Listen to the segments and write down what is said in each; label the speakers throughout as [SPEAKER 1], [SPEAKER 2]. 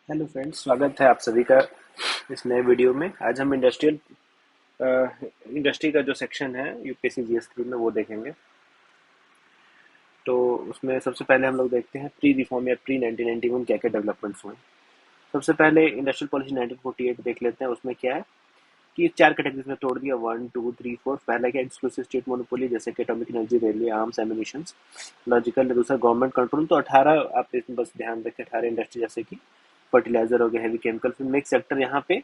[SPEAKER 1] Hello friends, स्वागत है आप सभी का इस नए वीडियो में। आज हम इंडस्ट्री का जो सेक्शन है यूपीएससी जीएस 3 में वो देखेंगे। तो उसमें सबसे पहले हम लोग देखते हैं प्री रिफॉर्म या प्री 1991 क्या क्या डेवलपमेंट्स हुए। सबसे पहले इंडस्ट्रियल पॉलिसी 1948 देख लेते हैं। उसमें क्या है कि चार कैटेगरीज में तोड़ दिया, 1 2 3 4। पहला क्या, एक्सक्लूसिव स्टेट मोनोपोली जैसे कि atomic energy, railway, arms, ammunitions, logical. दूसरा गवर्नमेंट कंट्रोल, तो 18 आप इसमें बस ध्यान रखें, 18 इंडस्ट्री जैसे कि फर्टिलाइजर हो गया, हेवी केमिकल। फिर मिक्स सेक्टर, यहाँ पे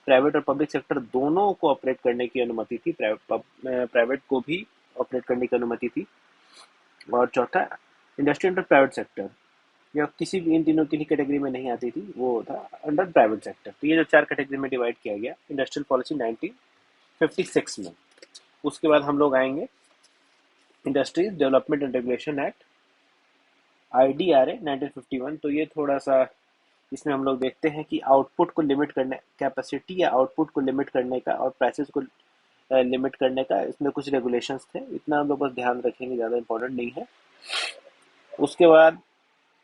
[SPEAKER 1] प्राइवेट और पब्लिक सेक्टर दोनों को ऑपरेट करने की अनुमति थी, प्राइवेट को भी ऑपरेट करने की अनुमति थी। और चौथा, इंडस्ट्री अंडर प्राइवेट सेक्टर, या किसी भी इन तीनों की कैटेगरी में नहीं आती थी, वो था अंडर प्राइवेट सेक्टर। तो ये जो चार कैटेगरी में डिवाइड किया गया इंडस्ट्रियल पॉलिसी 1956 में। उसके बाद हम लोग आएंगे industries development and regulation act, IDRA 1951। तो ये थोड़ा सा, इसमें हम लोग देखते हैं कि आउटपुट को लिमिट करने, कैपेसिटी या आउटपुट को लिमिट करने का और प्राइसेस को लिमिट करने का इसमें कुछ रेगुलेशंस थे। इतना हम लोग बस ध्यान रखेंगे, ज़्यादा इंपॉर्टेंट नहीं है। उसके बाद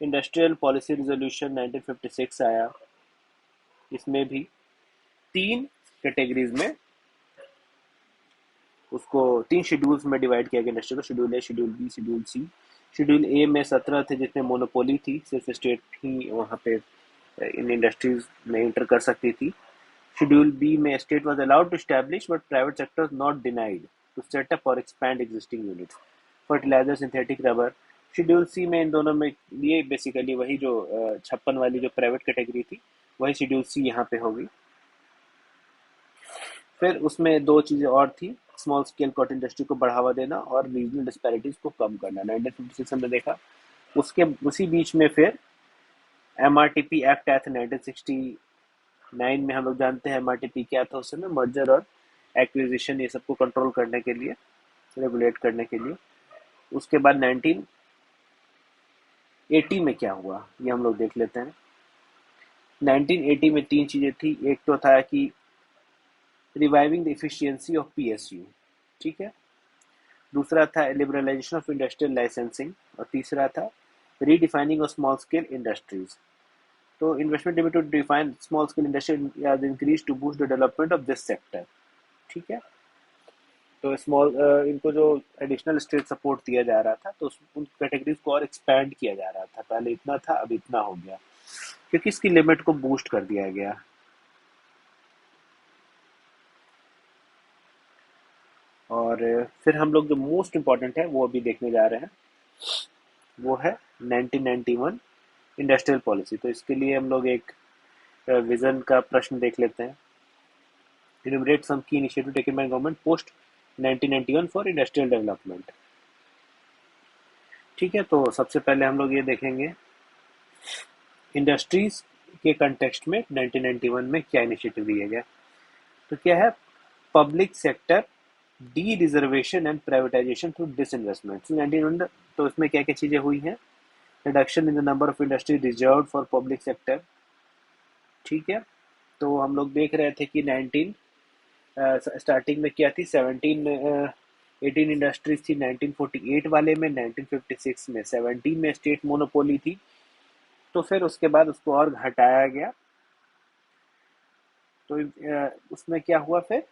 [SPEAKER 1] इंडस्ट्रियल पॉलिसी रिजोल्यूशन 1956 आया। इसमें भी तीन कैटेगरीज में उसको, तीन शेड्यूल्स में डिवाइड किया गया इंडस्ट्री को, schedule A, schedule B, schedule C. Schedule A में 17 थे जिसमें मोनोपोली थी, सिर्फ स्टेट ही वहाँ पे इन इंडस्ट्रीज में इंटर कर सकती थी। शेड्यूल बी में state was allowed to establish but private sector not denied to set up और expand existing units, fertiliser, synthetic rubber. Schedule C में इन दोनों में ये बेसिकली वही जो 56 वाली जो प्राइवेट कैटेगरी थी, वही शेड्यूल सी यहाँ पे होगी। फिर उसमें दो चीज़ें और थी, स्मॉल स्केल कॉटन इंडस्ट्री को बढ़ावा देना और रीजनल डिस्पैरिटीज को कम करना, 1956 हमने देखा। उसके उसी बीच में फिर MRTP एक्ट आया था 1969 में। हम लोग जानते हैं MRTP क्या था उस समय, मर्जर और एक्विजिशन, ये सबको कंट्रोल करने के लिए, रेगुलेट करने के लिए। उसके बाद 1980 में क्या हुआ ये हम लोग देख लेते हैं। 1980 में तीन चीज़ें थी। एक तो था कि reviving the efficiency of PSU, ठीक है। दूसरा था लिबरलाइजेशन ऑफ इंडस्ट्रियल लाइसेंसिंग, और तीसरा था redefining of small scale industries. तो investment limit to define small scale industry are increase to boost the development of this sector, ठीक है। तो इनको जो एडिशनल स्टेट सपोर्ट दिया जा रहा था, तो उन कैटेगरीज को और एक्सपैंड किया जा रहा था। पहले इतना था, अब इतना हो गया, क्योंकि इसकी लिमिट को बूस्ट कर दिया गया। और फिर हम लोग जो मोस्ट इम्पोर्टेंट है वो अभी देखने जा रहे हैं, वो है 1991 इंडस्ट्रियल पॉलिसी। तो इसके लिए हम लोग एक विजन का प्रश्न देख लेते हैं। इनुमरेट सम की initiative taken by government post 1991 for industrial development, ठीक है। तो सबसे पहले हम लोग ये देखेंगे इंडस्ट्रीज के कंटेक्स्ट में 1991 में क्या इनिशिएटिव लिया गया। तो क्या है, public sector D reservation and privatisation through disinvestment 1991। तो इसमें क्या क्या चीजें हुई हैं, reduction in the number of industry reserve for public sector, ठीक है। तो हम लोग देख रहे थे कि 19 स्टार्टिंग में क्या थी, 17 में 18 इंडस्ट्रीज थी 1948 वाले में, 1956 में 17 में स्टेट मोनोपोली थी। तो फिर उसके बाद उसको और घटाया गया। तो उसमें क्या हुआ फिर,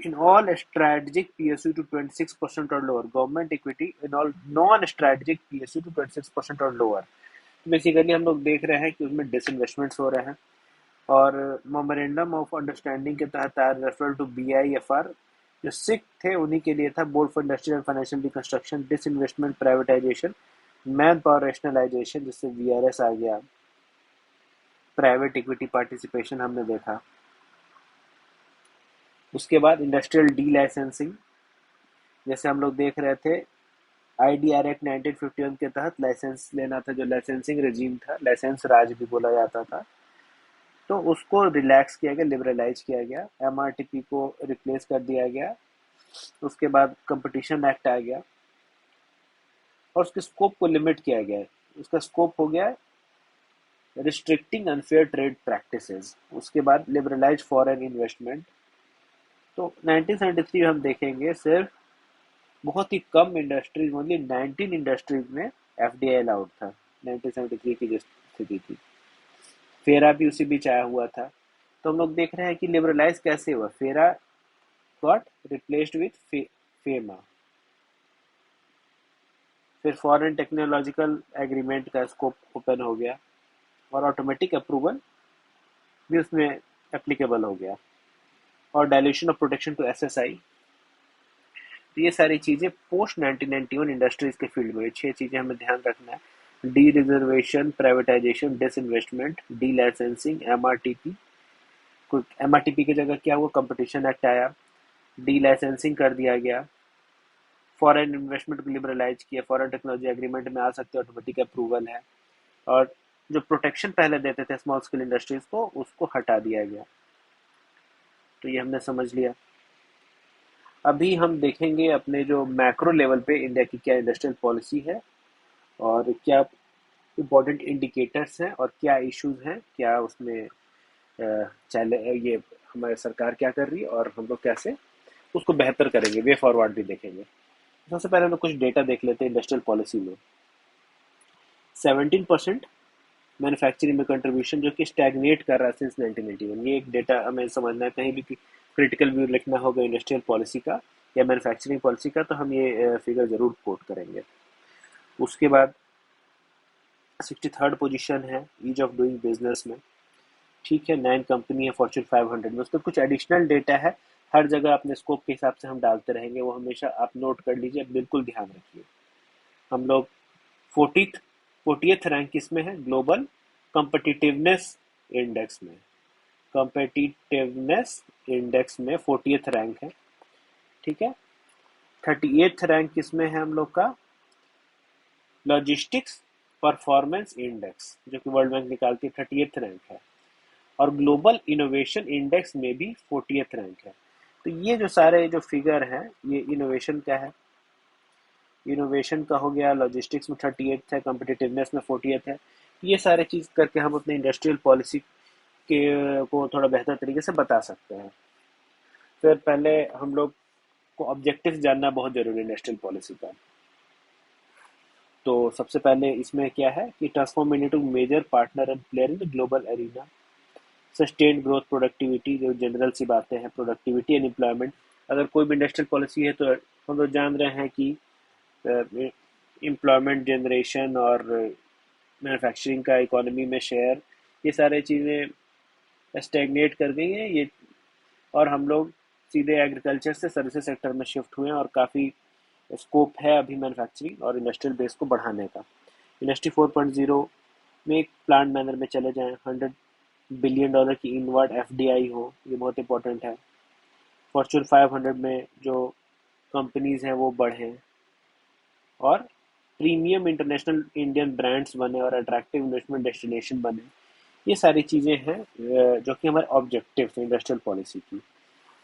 [SPEAKER 1] in all strategic PSU to 26% or lower, government equity in all non-strategic PSU to 26% और लोअर। बेसिकली हम लोग देख रहे हैं कि उसमें डिसइन्वेस्टमेंट्स हो रहे हैं। और मेमोरेंडम ऑफ अंडरस्टैंडिंग के तहत रेफर टू BIFR, जो सिख थे उन्हीं के लिए था, board for industrial and financial reconstruction, disinvestment, privatisation, man power rationalisation, जिससे VRS आ गया, प्राइवेट इक्विटी पार्टिसिपेशन हमने देखा। उसके बाद इंडस्ट्रियल डी लाइसेंसिंग, जैसे हम लोग देख रहे थे IDR एक्ट 1951 के तहत लाइसेंस लेना था, जो लाइसेंसिंग रेजीम था, लाइसेंस राज भी बोला जाता था, तो उसको रिलैक्स किया गया, लिबरलाइज किया गया, MRTP को रिप्लेस कर दिया गया। उसके बाद कंपटीशन एक्ट आ गया और उसके स्कोप को लिमिट किया गया। उसका स्कोप हो गया रिस्ट्रिक्टिंग अनफेयर ट्रेड प्रैक्टिसेस। उसके बाद लिबरलाइज फॉरेन इन्वेस्टमेंट। तो 1973 हम देखेंगे सिर्फ बहुत ही कम इंडस्ट्रीज, ओनली 19 इंडस्ट्रीज में एफडीआई अलाउड था। 1973 की जो स्थिति थी, फेरा भी उसी बीच आया हुआ था। तो हम लोग देख रहे हैं कि लिबरलाइज कैसे हुआ। फेरा गॉट रिप्लेस्ड विथ फेमा। फिर फॉरेन टेक्नोलॉजिकल एग्रीमेंट का स्कोप ओपन हो गया और ऑटोमेटिक अप्रूवल भी उसमें एप्लीकेबल हो गया, और dilution of protection to SSI. तो ये सारी चीजें पोस्ट 1991 इंडस्ट्रीज के फील्ड में, 6 चीजें हमें ध्यान रखना है। D reservation, privatisation, disinvestment, D licensing, MRTP. MRTP की जगह क्या हुआ, कंपटीशन एक्ट आया, डी लाइसेंसिंग कर दिया गया, फॉरेन इन्वेस्टमेंट को लिबरलाइज किया, फॉरेन टेक्नोलॉजी एग्रीमेंट में आ सकते ऑटोमेटिक अप्रूवल है, और जो प्रोटेक्शन पहले देते थे स्मॉल स्केल इंडस्ट्रीज को, उसको हटा दिया गया। तो ये हमने समझ लिया। अभी हम देखेंगे अपने जो मैक्रो लेवल पे इंडिया की क्या इंडस्ट्रियल पॉलिसी है, और क्या इम्पोर्टेंट इंडिकेटर्स हैं, और क्या इश्यूज हैं, क्या उसमें चैले ये हमारी सरकार क्या कर रही है, और हम लोग कैसे उसको बेहतर करेंगे, वे फॉरवर्ड भी देखेंगे। सबसे पहले हम लोग कुछ डेटा देख लेते हैं इंडस्ट्रियल पॉलिसी में। 17% मैन्युफैक्चरिंग में कंट्रीब्यूशन, जो कि स्टैग्नेट कर रहा है सिंस 1981। ये एक डेटा हमें समझना है। कहीं भी क्रिटिकल व्यू लिखना होगा इंडस्ट्रियल पॉलिसी का या मैन्युफैक्चरिंग पॉलिसी का, तो हम ये फिगर जरूर कोट करेंगे। उसके बाद 63rd पोजीशन है ईज ऑफ डूइंग बिजनेस में। ठीक है, 9 कंपनी है फॉर्च्यून 500 में। उसमें कुछ एडिशनल डेटा है, हर जगह अपने स्कोप के हिसाब से हम डालते रहेंगे, वो हमेशा आप नोट कर लीजिए, बिल्कुल ध्यान रखिए। हम लोग 40th रैंक किसमें है, ग्लोबल कॉम्पिटिटिवनेस इंडेक्स में। कॉम्पिटिटिवनेस इंडेक्स में 40th रैंक है। ठीक है। 38th रैंक किसमें है हम लोग का, लॉजिस्टिक्स परफॉर्मेंस इंडेक्स, जो कि वर्ल्ड बैंक निकालती है, 38th रैंक है। और ग्लोबल इनोवेशन इंडेक्स में भी 40th रैंक है। तो ये जो सारे जो फिगर हैं, ये इनोवेशन का है। इनोवेशन का हो गया, लॉजिस्टिक्स में 38th है, कॉम्पिटिटिवनेस में 40th है। ये सारे चीज करके हम अपने इंडस्ट्रियल पॉलिसी के को थोड़ा बेहतर तरीके से बता सकते हैं। फिर पहले हम लोग को ऑब्जेक्टिव्स जानना बहुत जरूरी है इंडस्ट्रियल पॉलिसी का। तो सबसे पहले इसमें क्या है कि transform India to major partner and player in the global arena. Sustained growth, productivity, जो जनरल सी बातें हैं, प्रोडक्टिविटी एंड एम्प्लॉयमेंट। अगर कोई भी इंडस्ट्रियल पॉलिसी है तो हम लोग जान रहे हैं कि एम्प्लॉयमेंट जनरेशन और मैन्युफैक्चरिंग का इकोनॉमी में शेयर, ये सारे चीज़ें स्टैग्नेट कर गई हैं ये, और हम लोग सीधे एग्रीकल्चर से सर्विसेज सेक्टर में शिफ्ट हुए हैं, और काफ़ी स्कोप है अभी मैन्युफैक्चरिंग और इंडस्ट्रियल बेस को बढ़ाने का। इंडस्ट्री 4.0 में एक प्लान मैनर में चले जाएं, $100 बिलियन की इनवर्ड एफडीआई हो, ये बहुत इंपॉर्टेंट है। फॉर्च्यून 500 में जो कंपनीज हैं वो बढ़ें, और प्रीमियम इंटरनेशनल इंडियन ब्रांड्स बने, और अट्रैक्टिव इन्वेस्टमेंट डेस्टिनेशन बने। ये सारी चीज़ें हैं जो कि हमारे ऑब्जेक्टिव्स हैं इंडस्ट्रियल पॉलिसी की।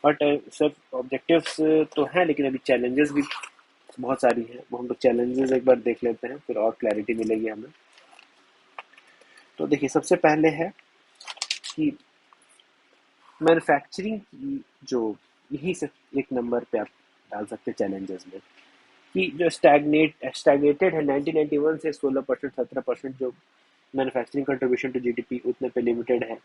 [SPEAKER 1] बट सिर्फ ऑब्जेक्टिव्स तो हैं, लेकिन अभी चैलेंजेस भी बहुत सारी हैं, वो हम लोग चैलेंजेस एक बार देख लेते हैं, फिर और क्लैरिटी मिलेगी हमें। तो देखिए, सबसे पहले है कि मैन्युफैक्चरिंग की जो, यही से एक नंबर पे आप डाल सकते हैं चैलेंजेस में, कि जो स्टैग्नेटेड है 1991 से 16%, 17% जो मैन्युफैक्चरिंग कंट्रीब्यूशन टू जीडीपी उतने पे लिमिटेड है।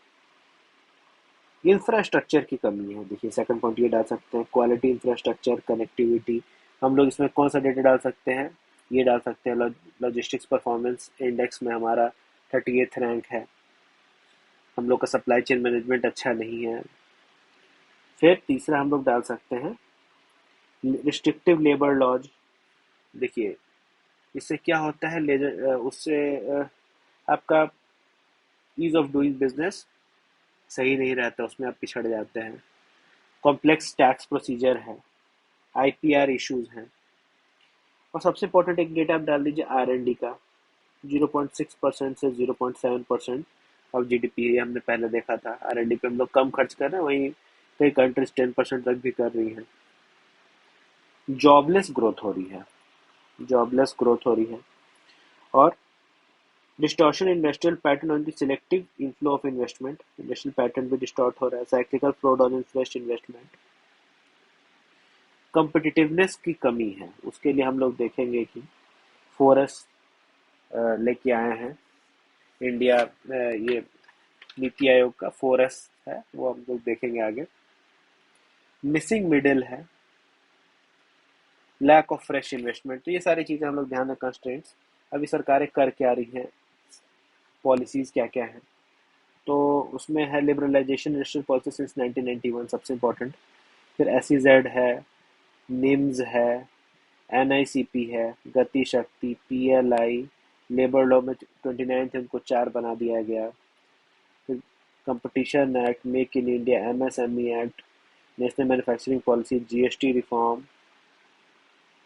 [SPEAKER 1] इंफ्रास्ट्रक्चर की कमी है। देखिए, सेकंड पॉइंट ये डाल सकते हैं, क्वालिटी इंफ्रास्ट्रक्चर, कनेक्टिविटी। हम लोग इसमें कौन सा डेटा डाल सकते हैं, ये डाल सकते हैं, लॉजिस्टिक्स परफॉर्मेंस इंडेक्स में हमारा 38th रैंक है। हम लोग का सप्लाई चेन मैनेजमेंट अच्छा नहीं है। फिर तीसरा हम लोग डाल सकते हैं रिस्ट्रिक्टिव लेबर लॉज। देखिए, इससे क्या होता है, उससे आपका ईज ऑफ डूइंग बिजनेस सही नहीं रहता, उसमें आप पिछड़ जाते हैं। कॉम्प्लेक्स टैक्स प्रोसीजर है, आईपीआर इश्यूज हैं। और सबसे इंपॉर्टेंट एक डेटा आप डाल दीजिए R&D का, 0.6% से 0.7% ऑफ जीडीपी है। ये हमने पहले देखा था, R&D पे हम लोग कम खर्च कर रहे हैं, वहीं कई कंट्रीज 10% तक भी कर रही हैं। जॉबलेस ग्रोथ हो रही है, जॉबलेस ग्रोथ हो रही है। और distortion industrial pattern on the selective inflow of investment, industrial pattern भी डिस्टॉर्ट हो रहा है। Cyclical flow on fresh investment. Competitiveness की कमी है, उसके लिए हम लोग देखेंगे कि फोरस लेके आए हैं इंडिया, ये नीति आयोग का फोरस है, वो हम लोग देखेंगे आगे। मिसिंग मिडिल है, लैक ऑफ फ्रेश इन्वेस्टमेंट, तो ये सारी चीजें हम लोग ध्यान में, कंस्ट्रेंट्स अभी सरकारें कर क्या रही हैं, पॉलिसीज क्या क्या है। तो उसमें है लिबरलाइजेशन इंडस्ट्रियल पॉलिसी सिंस 1991, सबसे इम्पोर्टेंट। फिर एसईजेड है, निम्स है, एनआईसीपी है, गति शक्ति, पीएलआई, लेबर लॉ में 29 थे, उनको 4 बना दिया गया। फिर competition act, make in India, MSME act, national manufacturing policy, GST reform,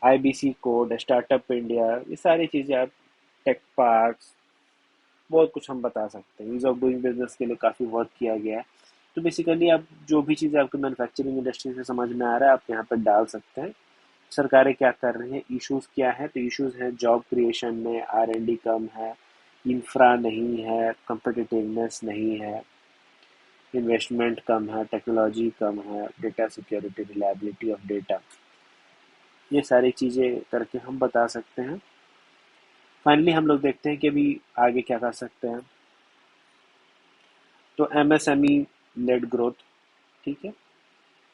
[SPEAKER 1] IBC code, startup India, ये सारी चीज़ें आप, टेक पार्क्स, बहुत कुछ हम बता सकते हैं। ईज ऑफ डूइंग बिजनेस के लिए काफ़ी वर्क किया गया है। तो बेसिकली आप जो भी चीज़ें आपको मैन्युफैक्चरिंग इंडस्ट्री से समझ में आ रहा है, आप यहाँ पर डाल सकते हैं। सरकारें क्या कर रही हैं, इश्यूज क्या है, तो इश्यूज हैं जॉब क्रिएशन में, आर&डी कम है, इंफ्रा नहीं है, कम्पिटिटिवनेस नहीं है, इन्वेस्टमेंट कम है, टेक्नोलॉजी कम है, data security, reliability of data, ये सारी चीज़ें करके हम बता सकते हैं। फाइनली हम लोग देखते हैं कि अभी आगे क्या कर सकते हैं। तो एमएसएमई लेड ग्रोथ, ठीक है,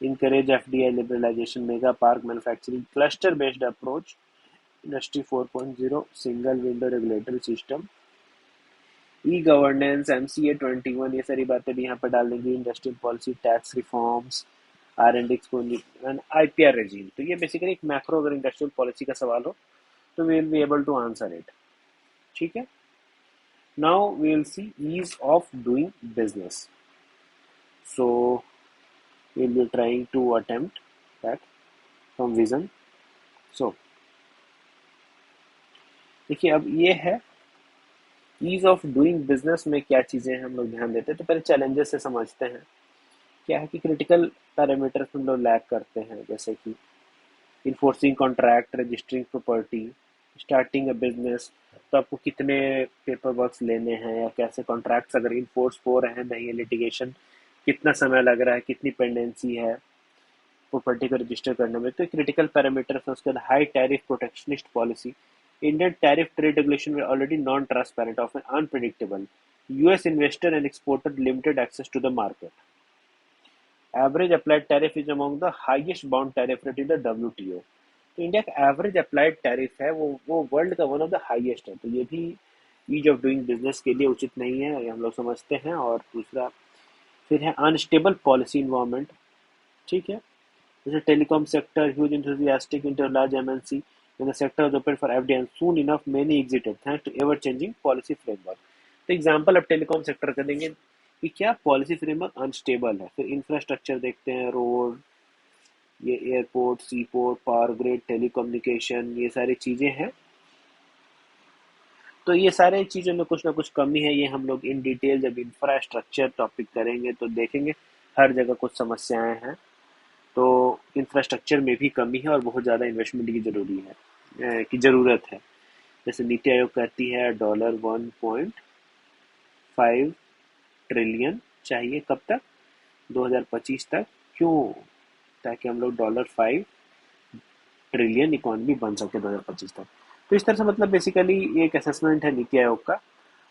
[SPEAKER 1] encourage FDI liberalization, mega park manufacturing, cluster based approach, industry 4.0, single window regulatory system, e governance, MCA 21, ये सारी बातें भी यहाँ पर डाल देंगे। Industrial policy, tax reforms, R&D and IPR regime. तो ये बेसिकली एक मैक्रो, अगर इंडस्ट्रियल पॉलिसी का सवाल हो तो we will be able to answer it, ठीक है। Now we will see ease of doing business, so we will be trying to attempt that from vision. So देखिए, अब ये है ईज ऑफ डूइंग बिजनेस में क्या चीजें हम लोग ध्यान देते हैं। तो पहले चैलेंजेस से समझते हैं। क्या है कि क्रिटिकल पैरामीटर्स हम लोग लैक करते हैं, जैसे कि enforcing contract, registering property, starting a business, तो आपको कितने पेपर वर्क्स लेने हैं, या कैसे कॉन्ट्रैक्ट्स अगर इन्फोर्स हो रहे हैं, नहीं है लिटिगेशन, कितना समय लग रहा है, कितनी पेंडेंसी है प्रॉपर्टी को रजिस्टर करने में। तो क्रिटिकल पैरामीटर है। उसके बाद high tariff protectionist policy, Indian tariff trade regulation were already non-transparent, often unpredictable. US investor and exporter limited access to the market. Average applied tariff is among the highest bound tariff rate in the WTO. तो India का average applied tariff है, वो world का one of the highest है। तो ये भी ease of doing business के लिए उचित नहीं है, ये हम लोग समझते हैं। और दूसरा फिर है अनस्टेबल पॉलिसी इन्वायरमेंट, ठीक है। जैसे telecom sector, huge enthusiastic into large MNC when the sector was open for FDI and soon enough many exited thanks to ever changing policy framework. तो एग्जांपल अब टेलीकॉम सेक्टर का देंगे कि क्या policy framework unstable है। फिर infrastructure देखते हैं, रोड, ये एयरपोर्ट, सी पोर्ट, पावर ग्रिड, टेलीकम्युनिकेशन, ये सारी चीजें हैं। तो ये सारे चीजों में कुछ ना कुछ कमी है। ये हम लोग इन डिटेल जब इंफ्रास्ट्रक्चर टॉपिक करेंगे तो देखेंगे, हर जगह कुछ समस्याएं हैं। तो इंफ्रास्ट्रक्चर में भी कमी है और बहुत ज़्यादा इन्वेस्टमेंट की जरूरी है, की ज़रूरत है। जैसे नीति आयोग कहती है $1.5 ट्रिलियन चाहिए, कब तक, 2025 तक। क्यों? ताकि हम लोग $5 ट्रिलियन इकोनॉमी बन सके 2025 तक। तो इस तरह से मतलब बेसिकली ये एक असेसमेंट है नीति आयोग का।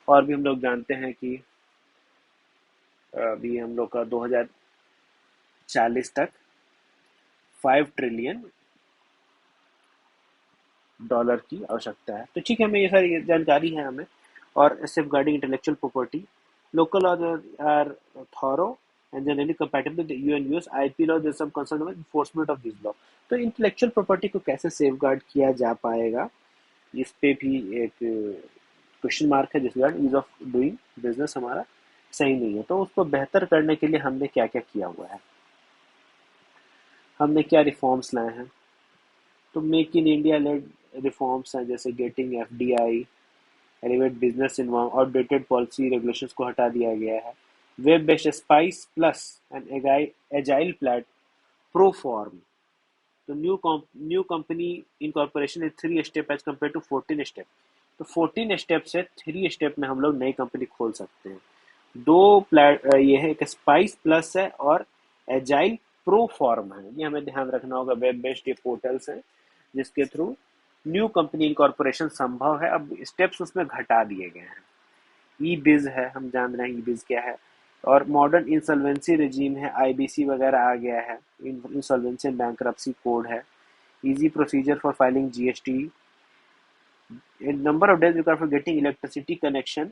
[SPEAKER 1] और भी हम लोग जानते हैं कि अभी हम लोग का 2040 तक $5 ट्रिलियन की आवश्यकता है। तो ठीक है, हमें ये सारी जानकारी है हमें। और safeguarding intellectual property, local laws are thorough and generally compatible with UN US IP law, there some concern with enforcement of this law. तो इंटेलेक्चुअल प्रॉपर्टी को कैसे सेफ गार्ड किया जा पाएगा, इस पे भी एक क्वेश्चन मार्क है, जिस कारण ईज ऑफ डूइंग बिजनेस हमारा सही नहीं है। तो उसको बेहतर करने के लिए हमने क्या क्या किया हुआ है, हमने क्या रिफॉर्म्स लाए हैं। तो make in India led reforms हैं, जैसे getting FDI, elevate business involve, outdated policy regulations को हटा दिया गया है। Web based SPICe plus and agile platform, तो new company incorporation is 3 step as compare to 14 step. तो 14 स्टेप से 3 स्टेप में हम लोग नई कंपनी खोल सकते हैं। दो प्लेट ये है, एक स्पाइस प्लस है और एजाइल प्रो फॉर्म है, ये हमें ध्यान रखना होगा। वेब बेस्ड ये पोर्टल्स हैं जिसके थ्रू न्यू कंपनी इनकॉर्पोरेशन संभव है। अब स्टेप्स उसमें घटा दिए गए हैं। ई बिज है, हम जान रहे हैं ई बिज क्या है। और मॉडर्न इंसॉल्वेंसी रिजीम है, आईबीसी वगैरह आ गया है। इंसॉल्वेंसी एंड बैंक्रप्सी कोड है। Easy procedure for filing GST. Number of days required for getting electricity connection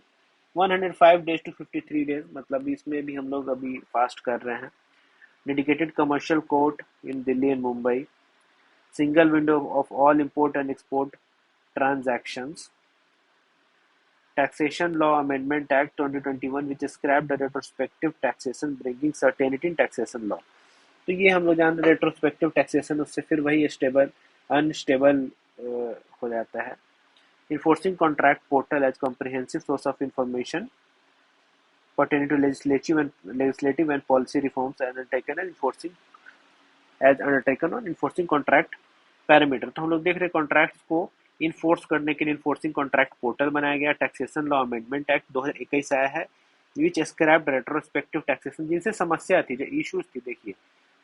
[SPEAKER 1] 105 days to 53 days, मतलब इसमें भी हम लोग अभी फास्ट कर रहे हैं। Dedicated commercial court in Delhi and Mumbai. Single window of all import and export transactions. Taxation Law Amendment Act 2021 which scrapped the retrospective taxation bringing certainty in taxation law. तो ये हम लोग जानते हैं रेट्रोस्पेक्टिव टैक्सेशन, उससे फिर वही स्टेबल अनस्टेबल हो जाता है। Enforcing contract portal as comprehensive source of information pertaining to legislative and policy reforms undertaken on enforcing contract parameter. तो हम लोग देख रहे हैं कॉन्ट्रैक्ट को इन्फोर्स करने के लिए इन्फोर्सिंग कॉन्ट्रैक्ट पोर्टल बनाया गया। टैक्सेशन लॉ अमेंडमेंट एक्ट 2021 आया है विच स्क्रैप्ड रेट्रोस्पेक्टिव टैक्सेशन, जिनसे समस्या थी, जो इश्यूज थी, देखिए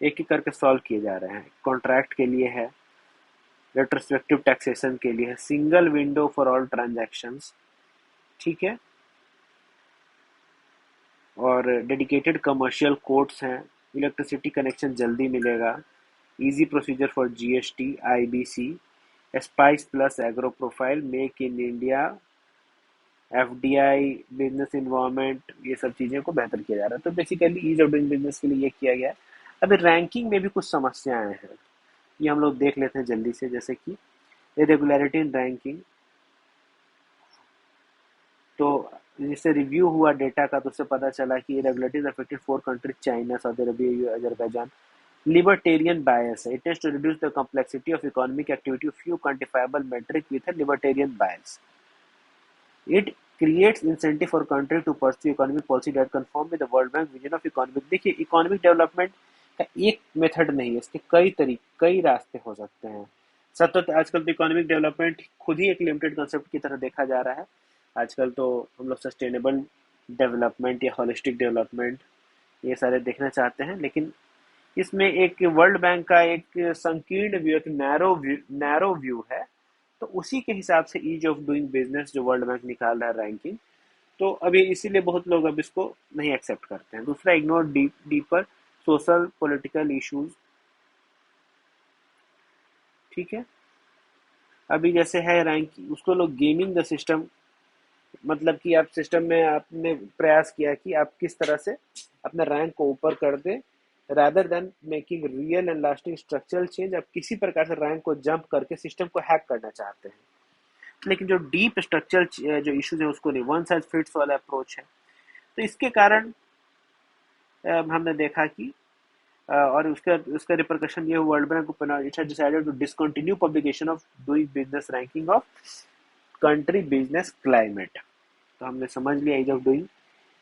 [SPEAKER 1] एक एक करके सॉल्व किए जा रहे हैं। कॉन्ट्रैक्ट के लिए है, रेट्रोस्पेक्टिव टैक्सेशन के लिए है, single window for all transactions, ठीक है, और डेडिकेटेड कमर्शियल कोर्ट्स हैं। इलेक्ट्रिसिटी कनेक्शन जल्दी मिलेगा। Easy procedure for GST, IBC, spice plus agro profile, make in India, FDI, business environment, ये सब चीज़ों को बेहतर किया जा रहा है। तो basically ease of doing business के लिए ये किया गया है। अभी रैंकिंग में भी कुछ समस्याएं हैं, ये हम लोग देख लेते हैं जल्दी से। जैसे कि इरेगुलरिटी इन रैंकिंग, तो जिससे रिव्यू हुआ डेटा का, तो उससे पता चला कि irregularities affected 4 countries, China, Saudi Arabia, Azerbaijan. Libertarian bias है, it tends to reduce the complexity of economic activity of few quantifiable metric with a libertarian bias. It creates incentive for country to pursue economic policy that conform with the World Bank vision of economic। देखिए economic development का एक method नहीं है, इसके कई तरीके, कई रास्ते हो सकते हैं। सतत आजकल तो इकोनॉमिक डेवलपमेंट खुद ही एक लिमिटेड कंसेप्ट की तरह देखा जा रहा है। आजकल तो हम लोग सस्टेनेबल डेवलपमेंट या होलिस्टिक डेवलपमेंट ये सारे देखना चाहते हैं, लेकिन इसमें एक वर्ल्ड बैंक का एक संकीर्ण व्यू, एक नैरो व्यू है। तो उसी के हिसाब से ईज ऑफ डूइंग बिजनेस जो वर्ल्ड बैंक निकाल रहा है रैंकिंग, तो अभी इसीलिए बहुत लोग अब इसको नहीं एक्सेप्ट करते हैं। दूसरा, ignore deeper social political issues, ठीक है। अभी जैसे है रैंकिंग, उसको लोग गेमिंग द सिस्टम, मतलब कि आप सिस्टम में आपने प्रयास किया कि आप किस तरह से अपने रैंक को ऊपर कर दे, rather than making real and lasting structural change. आप किसी प्रकार से रैंक को जंप करके सिस्टम को हैक करना चाहते हैं, लेकिन जो डीप स्ट्रक्चरल जो इश्यूज है उसको नहीं, वन साइज फिट्स वाला अप्रोच है। तो इसके कारण हमने देखा कि और उसका उसका रिपरकशन ये, world bank decided to discontinue publication of doing business ranking of country business climate. तो हमने समझ लिया एज ऑफ डूइंग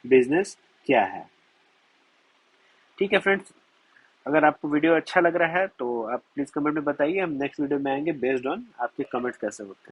[SPEAKER 1] बिजनेस क्या है। ठीक है फ्रेंड्स, अगर आपको वीडियो अच्छा लग रहा है तो आप प्लीज़ कमेंट में बताइए, हम नेक्स्ट वीडियो में आएंगे बेस्ड ऑन आपके कमेंट्स कैसे होते हैं।